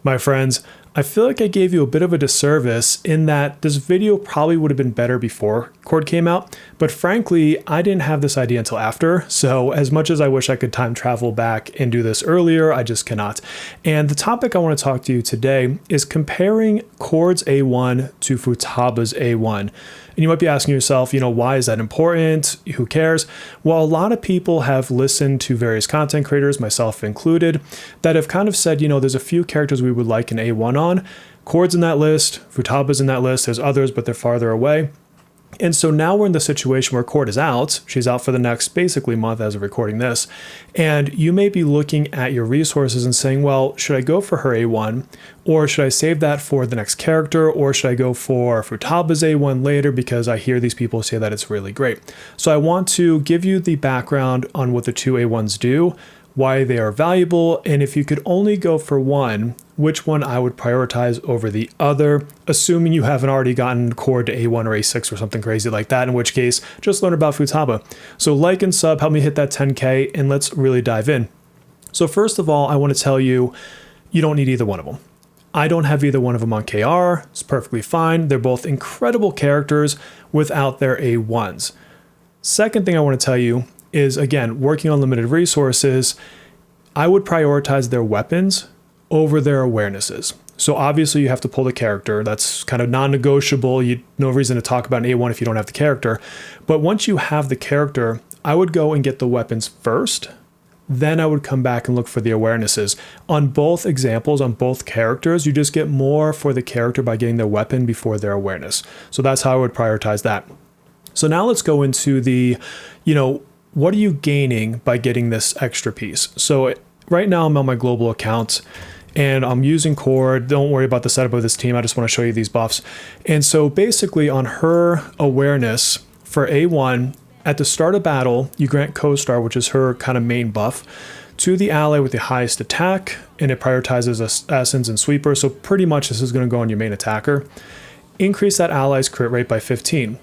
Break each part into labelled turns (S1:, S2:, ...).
S1: My friends, I feel like I gave you a bit of a disservice in that this video probably would have been better before Chord came out, but frankly, I didn't have this idea until after, so as much as I wish I could time travel back and do this earlier, I just cannot. And the topic I want to talk to you today is comparing Chord's A1 to Futaba's A1. And you might be asking yourself, why is that important? Who cares? Well, a lot of people have listened to various content creators, myself included, that have kind of said, there's a few characters we would like an A1 on. Chord's in that list, Futaba's in that list, there's others, but they're farther away. And so now we're in the situation where Chord is out. She's out for the next basically month as of recording this. And you may be looking at your resources and saying, well, should I go for her A1? Or should I save that for the next character? Or should I go for Futaba's A1 later because I hear these people say that it's really great? So I want to give you the background on what the two A1s do, why they are valuable, and if you could only go for one, which one I would prioritize over the other, assuming you haven't already gotten Chord to A1 or A6 or something crazy like that, in which case, just learn about Futaba. So like and sub, help me hit that 10K, and let's really dive in. So first of all, I want to tell you, you don't need either one of them. I don't have either one of them on KR. It's perfectly fine. They're both incredible characters without their A1s. Second thing I want to tell you is, again, working on limited resources, I would prioritize their weapons over their awarenesses. So obviously you have to pull the character. That's kind of non-negotiable. No reason to talk about an A1 if you don't have the character. But once you have the character, I would go and get the weapons first. Then I would come back and look for the awarenesses. On both examples, on both characters, you just get more for the character by getting their weapon before their awareness. So that's how I would prioritize that. So now let's go into the, what are you gaining by getting this extra piece? So right now I'm on my global account and I'm using Chord. Don't worry about the setup of this team. I just want to show you these buffs. And so basically on her awareness for A1, at the start of battle, you grant co-star, which is her kind of main buff, to the ally with the highest attack, and it prioritizes assassins and sweepers. So pretty much this is going to go on your main attacker. Increase that ally's crit rate by 15.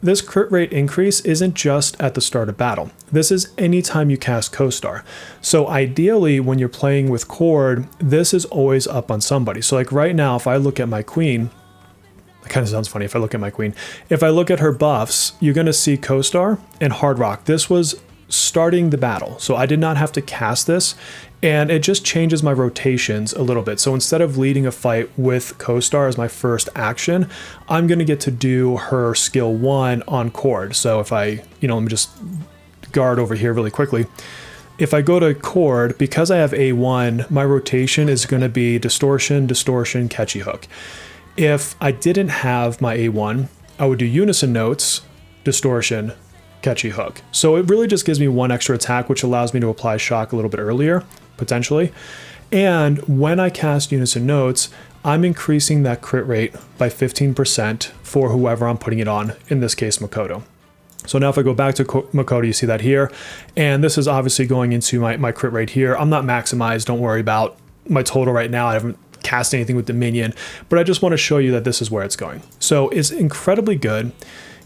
S1: This crit rate increase isn't just at the start of battle. This is anytime you cast co-star. So ideally, when you're playing with Chord, this is always up on somebody. So like right now, if I look at my queen, it kind of sounds funny if I look at my queen. If I look at her buffs, you're going to see co-star and hard rock. This was starting the battle. So I did not have to cast this, and it just changes my rotations a little bit. So instead of leading a fight with co-star as my first action, I'm going to get to do her skill 1 on Chord. So if I, let me just guard over here really quickly. If I go to Chord, because I have A1, my rotation is going to be distortion, distortion, catchy hook. If I didn't have my A1, I would do unison notes, distortion, catchy hook. So it really just gives me one extra attack, which allows me to apply shock a little bit earlier, potentially. And when I cast unison notes, I'm increasing that crit rate by 15% for whoever I'm putting it on, in this case, Makoto. So now if I go back to Makoto, you see that here. And this is obviously going into my crit rate here. I'm not maximized. Don't worry about my total right now. I haven't cast anything with the minion, but I just want to show you that this is where it's going. So it's incredibly good.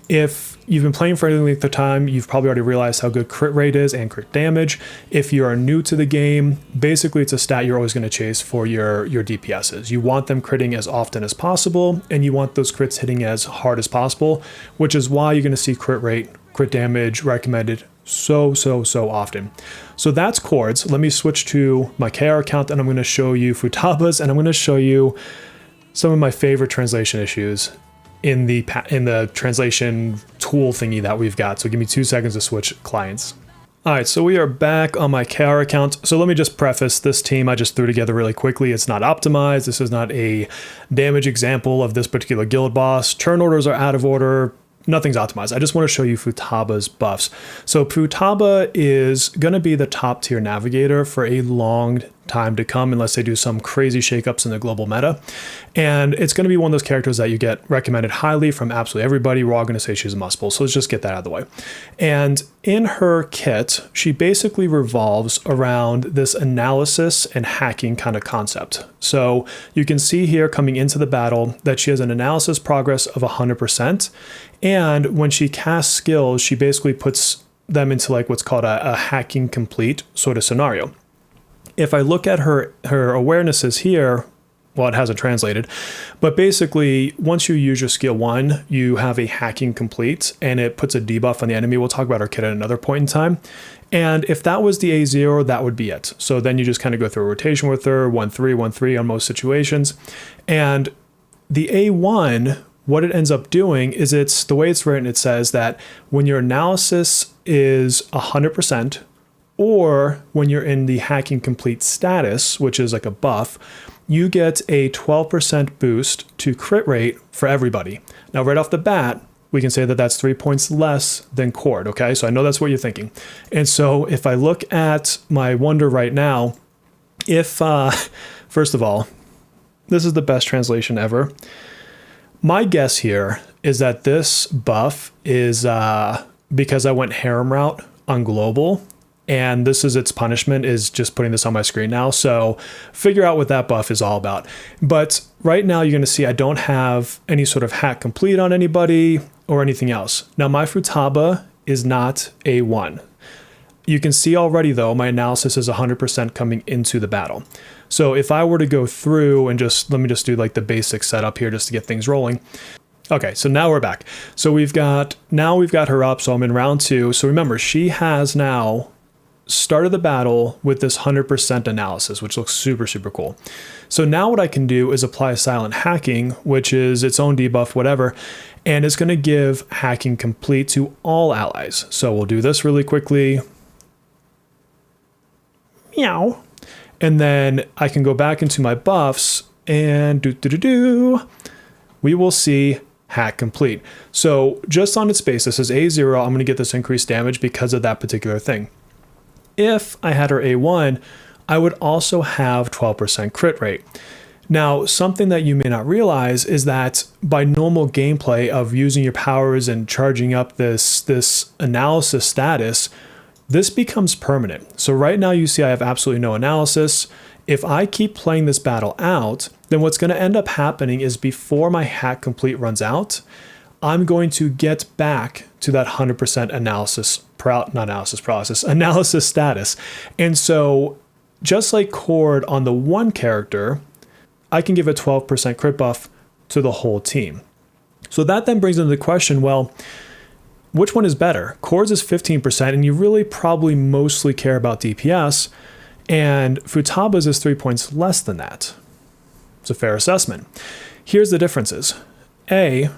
S1: If you've been playing for any length of time, you've probably already realized how good crit rate is and crit damage. If you are new to the game, basically it's a stat you're always going to chase for your DPSs. You want them critting as often as possible, and you want those crits hitting as hard as possible, which is why you're going to see crit rate, crit damage recommended so often. So that's Chord's. Let me switch to my KR account, and I'm going to show you Futaba's, and I'm going to show you some of my favorite translation issues in the translation tool thingy that we've got. So give me 2 seconds to switch clients. All right, so we are back on my KR account. So let me just preface, this team I just threw together really quickly. It's not optimized. This is not a damage example of this particular guild boss. Turn orders are out of order. Nothing's optimized. I just want to show you Futaba's buffs. So Futaba is going to be the top tier navigator for a long time to come, unless they do some crazy shakeups in the global meta. And it's going to be one of those characters that you get recommended highly from absolutely everybody. We're all going to say she's a must-pull. So let's just get that out of the way. And in her kit, she basically revolves around this analysis and hacking kind of concept. So you can see here coming into the battle that she has an analysis progress of 100%. And when she casts skills, she basically puts them into like what's called a hacking complete sort of scenario. If I look at her awarenesses here, well, it hasn't translated, but basically once you use your skill 1, you have a hacking complete and it puts a debuff on the enemy. We'll talk about our kit at another point in time. And if that was the A0, that would be it. So then you just kind of go through a rotation with her, 1-3, 1-3 on most situations. And the A1, what it ends up doing is it's the way it's written, it says that when your analysis is 100%, or when you're in the hacking complete status, which is like a buff, you get a 12% boost to crit rate for everybody. Now, right off the bat, we can say that that's 3 points less than Chord, okay? So I know that's what you're thinking. And so if I look at my Wonder right now, if, first of all, this is the best translation ever. My guess here is that this buff is because I went harem route on global, and this is its punishment, is just putting this on my screen now. So figure out what that buff is all about. But right now you're going to see I don't have any sort of hack complete on anybody or anything else. Now my Futaba is not A1. You can see already though, my analysis is 100% coming into the battle. So if I were to go through and let me just do like the basic setup here just to get things rolling. Okay, so now we're back. So we've got her up, so I'm in round 2. So remember, she has now started the battle with this 100% analysis, which looks super, super cool. So now what I can do is apply silent hacking, which is its own debuff, whatever, and it's going to give hacking complete to all allies. So we'll do this really quickly. Meow. And then I can go back into my buffs and we will see hack complete. So just on its base, this is A0. I'm going to get this increased damage because of that particular thing. If I had her A1, I would also have 12% crit rate. Now, something that you may not realize is that by normal gameplay of using your powers and charging up this analysis status, this becomes permanent. So right now you see I have absolutely no analysis. If I keep playing this battle out, then what's going to end up happening is before my hack complete runs out, I'm going to get back to that 100% analysis status. And so just like Chord on the one character, I can give a 12% crit buff to the whole team. So that then brings into the question, well, which one is better? Chord's is 15%, and you really probably mostly care about DPS, and Futaba's is 3 points less than that. It's a fair assessment. Here's the differences. A,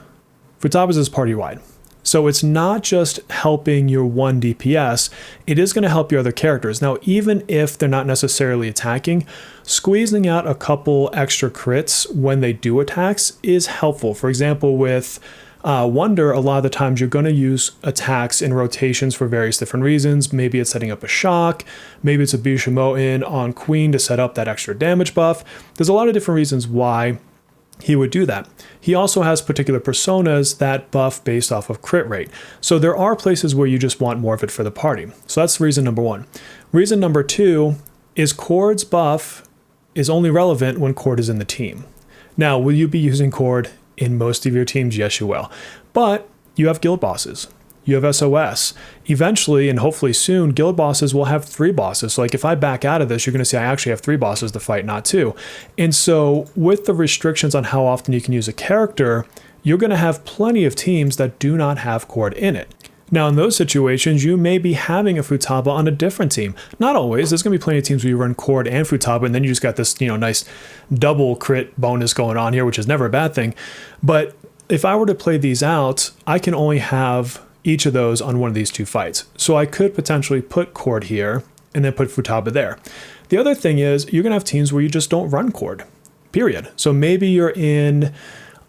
S1: Futaba's is party-wide. So it's not just helping your one DPS, it is going to help your other characters. Now, even if they're not necessarily attacking, squeezing out a couple extra crits when they do attacks is helpful. For example, with Wonder, a lot of the times you're going to use attacks in rotations for various different reasons. Maybe it's setting up a shock, maybe it's a Bishamoten on Queen to set up that extra damage buff. There's a lot of different reasons why he would do that. He also has particular personas that buff based off of crit rate. So there are places where you just want more of it for the party. So that's reason number 1. Reason number 2 is Chord's buff is only relevant when Chord is in the team. Now, will you be using Chord in most of your teams? Yes, you will. But you have guild bosses. You have SOS. Eventually, and hopefully soon, guild bosses will have 3 bosses. So like if I back out of this, you're going to see I actually have 3 bosses to fight, not 2. And so with the restrictions on how often you can use a character, you're going to have plenty of teams that do not have Chord in it. Now, in those situations, you may be having a Futaba on a different team. Not always. There's going to be plenty of teams where you run Chord and Futaba, and then you just got this, nice double crit bonus going on here, which is never a bad thing. But if I were to play these out, I can only have each of those on one of these 2 fights. So I could potentially put Chord here and then put Futaba there. The other thing is you're going to have teams where you just don't run Chord, period. So maybe you're in,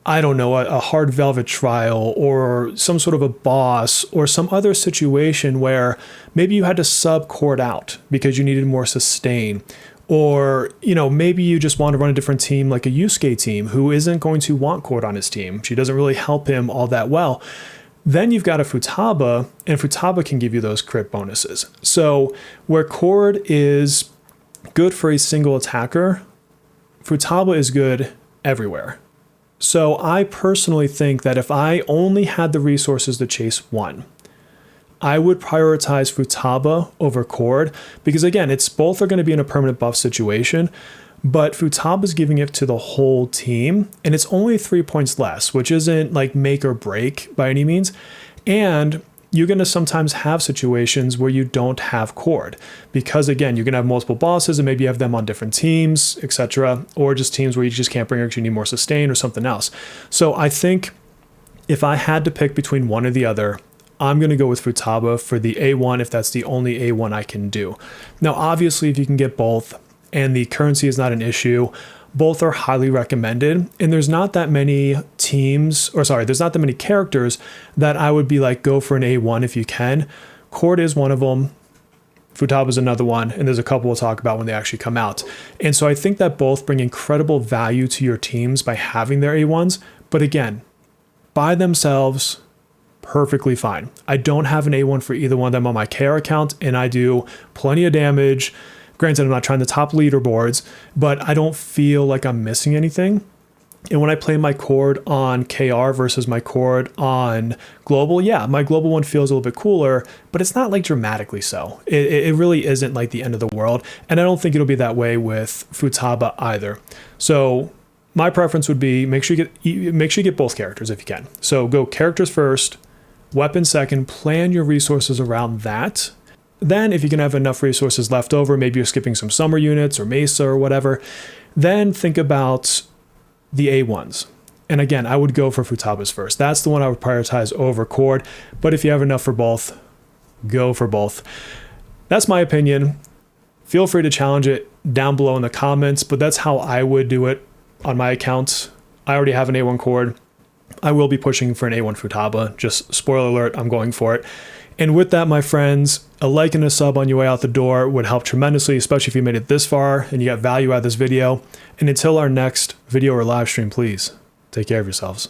S1: I don't know, a hard velvet trial or some sort of a boss or some other situation where maybe you had to sub Chord out because you needed more sustain. Or, maybe you just want to run a different team like a Yusuke team who isn't going to want Chord on his team. She doesn't really help him all that well. Then you've got a Futaba, and Futaba can give you those crit bonuses. So where Chord is good for a single attacker, Futaba is good everywhere. So I personally think that if I only had the resources to chase one, I would prioritize Futaba over Chord because, again, it's both are going to be in a permanent buff situation, but Futaba's giving it to the whole team, and it's only 3 points less, which isn't like make or break by any means. And you're going to sometimes have situations where you don't have Chord because, again, you're going to have multiple bosses and maybe you have them on different teams, etc., or just teams where you just can't bring her because you need more sustain or something else. So I think if I had to pick between one or the other, I'm going to go with Futaba for the A1 if that's the only A1 I can do. Now, obviously, if you can get both and the currency is not an issue, both are highly recommended. And there's not that many there's not that many characters that I would be like, go for an A1 if you can. Chord is one of them. Futaba is another one. And there's a couple we'll talk about when they actually come out. And so I think that both bring incredible value to your teams by having their A1s. But again, by themselves, perfectly fine. I don't have an A1 for either one of them on my KR account, and I do plenty of damage. Granted, I'm not trying to top leaderboards, but I don't feel like I'm missing anything. And when I play my Chord on KR versus my Chord on global, yeah, my global one feels a little bit cooler, but it's not like dramatically so. It really isn't like the end of the world. And I don't think it'll be that way with Futaba either. So my preference would be make sure you get both characters if you can. So go characters first, weapon second, plan your resources around that. Then if you can have enough resources left over, maybe you're skipping some summer units or Mesa or whatever, then think about the A1s. And again, I would go for Futaba's first. That's the one I would prioritize over Chord. But if you have enough for both, go for both. That's my opinion. Feel free to challenge it down below in the comments, but that's how I would do it on my account. I already have an A1 Chord. I will be pushing for an A1 Futaba. Just spoiler alert, I'm going for it. And with that, my friends, a like and a sub on your way out the door would help tremendously, especially if you made it this far and you got value out of this video. And until our next video or live stream, please take care of yourselves.